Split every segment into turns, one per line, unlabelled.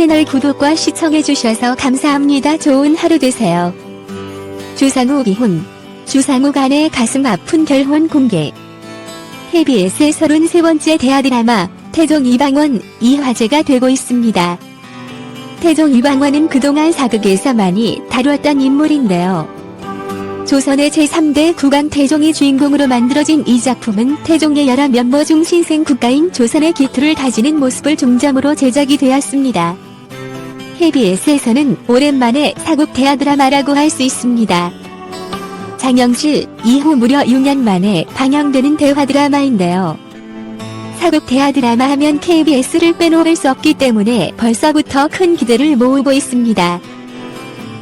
채널 구독과 시청해주셔서 감사합니다. 좋은 하루 되세요. 주상욱 이혼. 주상욱 아내 가슴 아픈 결혼 공개. KBS의 33번째 대하 드라마 태종 이방원 이 화제가 되고 있습니다. 태종 이방원은 그동안 사극에서 많이 다루었던 인물인데요. 조선의 제3대 국왕 태종이 주인공으로 만들어진 이 작품은 태종의 여러 면모 중 신생 국가인 조선의 기틀을 다지는 모습을 중점으로 제작이 되었습니다. KBS에서는 오랜만에 사극 대하 드라마라고 할 수 있습니다. 장영실 이후 무려 6년 만에 방영되는 대화 드라마인데요. 사극 대하 드라마 하면 KBS를 빼놓을 수 없기 때문에 벌써부터 큰 기대를 모으고 있습니다.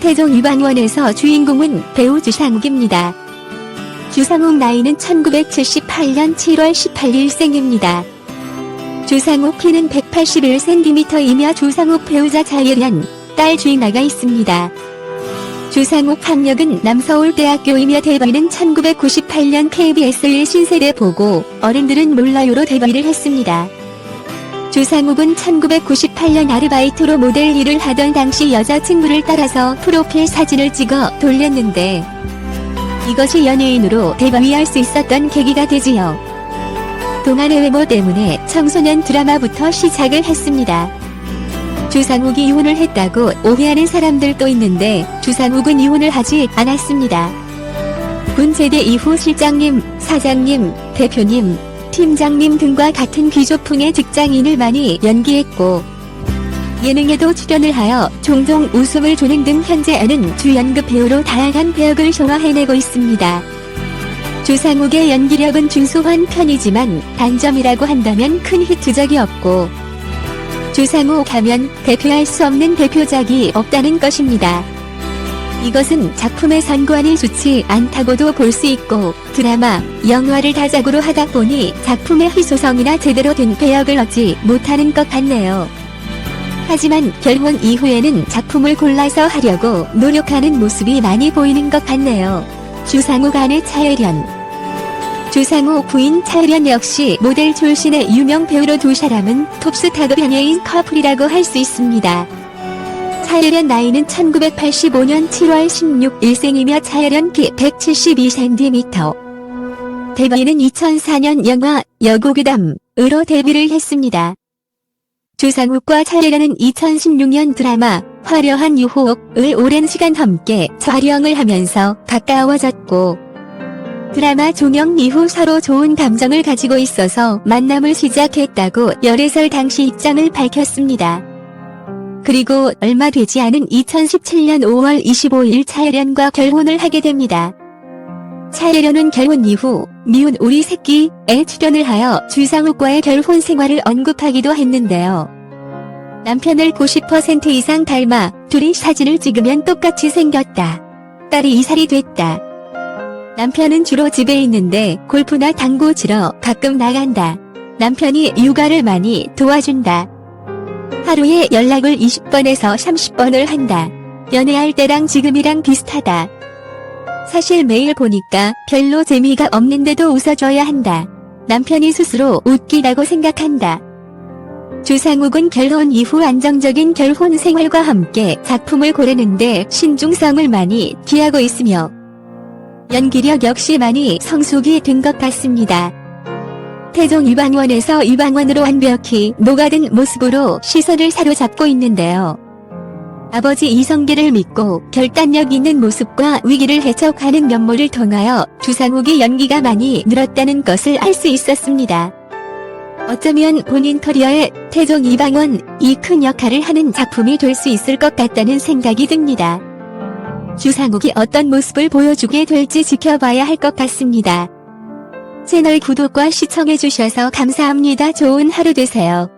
태종 이방원에서 주인공은 배우 주상욱입니다. 주상욱 나이는 1978년 7월 18일 생입니다. 주상욱 키는 181cm이며 주상욱 배우자 차예련, 딸 주인아가 있습니다. 주상욱 학력은 남서울대학교이며 데뷔는 1998년 KBS1 신세대 보고 어른들은 몰라요로 데뷔를 했습니다. 주상욱은 1998년 아르바이트로 모델 일을 하던 당시 여자친구를 따라서 프로필 사진을 찍어 돌렸는데 이것이 연예인으로 데뷔할 수 있었던 계기가 되지요. 동안의 외모 때문에 청소년 드라마부터 시작을 했습니다. 주상욱이 이혼을 했다고 오해하는 사람들도 있는데 주상욱은 이혼을 하지 않았습니다. 군 제대 이후 실장님, 사장님, 대표님, 팀장님 등과 같은 귀족풍의 직장인을 많이 연기했고 예능에도 출연을 하여 종종 웃음을 주는 등 현재는 주연급 배우로 다양한 배역을 소화해내고 있습니다. 주상욱의 연기력은 준수한 편이지만 단점이라고 한다면 큰 히트작이 없고 주상욱 하면 대표할 수 없는 대표작이 없다는 것입니다. 이것은 작품의 선관이 좋지 않다고도 볼 수 있고 드라마, 영화를 다작으로 하다 보니 작품의 희소성이나 제대로 된 배역을 얻지 못하는 것 같네요. 하지만 결혼 이후에는 작품을 골라서 하려고 노력하는 모습이 많이 보이는 것 같네요. 주상욱 아내 차예련. 주상욱 부인 차예련 역시 모델 출신의 유명 배우로 두 사람은 톱스타급 연예인 커플이라고 할 수 있습니다. 차예련 나이는 1985년 7월 16일 생이며 차예련 키 172cm. 데뷔는 2004년 영화 여고괴담으로 데뷔를 했습니다. 주상욱과 차예련은 2016년 드라마 화려한 유혹을 오랜 시간 함께 촬영을 하면서 가까워졌고 드라마 종영 이후 서로 좋은 감정을 가지고 있어서 만남을 시작했다고 열애설 당시 입장을 밝혔습니다. 그리고 얼마 되지 않은 2017년 5월 25일 차예련과 결혼을 하게 됩니다. 차예련은 결혼 이후 미운 우리 새끼에 출연을 하여 주상욱과의 결혼 생활을 언급하기도 했는데요. 남편을 90% 이상 닮아 둘이 사진을 찍으면 똑같이 생겼다. 딸이 2살이 됐다. 남편은 주로 집에 있는데 골프나 당구 치러 가끔 나간다. 남편이 육아를 많이 도와준다. 하루에 연락을 20번에서 30번을 한다. 연애할 때랑 지금이랑 비슷하다. 사실 매일 보니까 별로 재미가 없는데도 웃어줘야 한다. 남편이 스스로 웃기다고 생각한다. 주상욱은 결혼 이후 안정적인 결혼 생활과 함께 작품을 고르는데 신중성을 많이 기하고 있으며 연기력 역시 많이 성숙이 된 것 같습니다. 태종 이방원에서 이방원으로 완벽히 녹아든 모습으로 시선을 사로잡고 있는데요. 아버지 이성계를 믿고 결단력 있는 모습과 위기를 헤쳐가는 면모를 통하여 주상욱의 연기가 많이 늘었다는 것을 알 수 있었습니다. 어쩌면 본인 커리어에 태종 이방원 이 큰 역할을 하는 작품이 될 수 있을 것 같다는 생각이 듭니다. 주상욱이 어떤 모습을 보여주게 될지 지켜봐야 할 것 같습니다. 채널 구독과 시청해주셔서 감사합니다. 좋은 하루 되세요.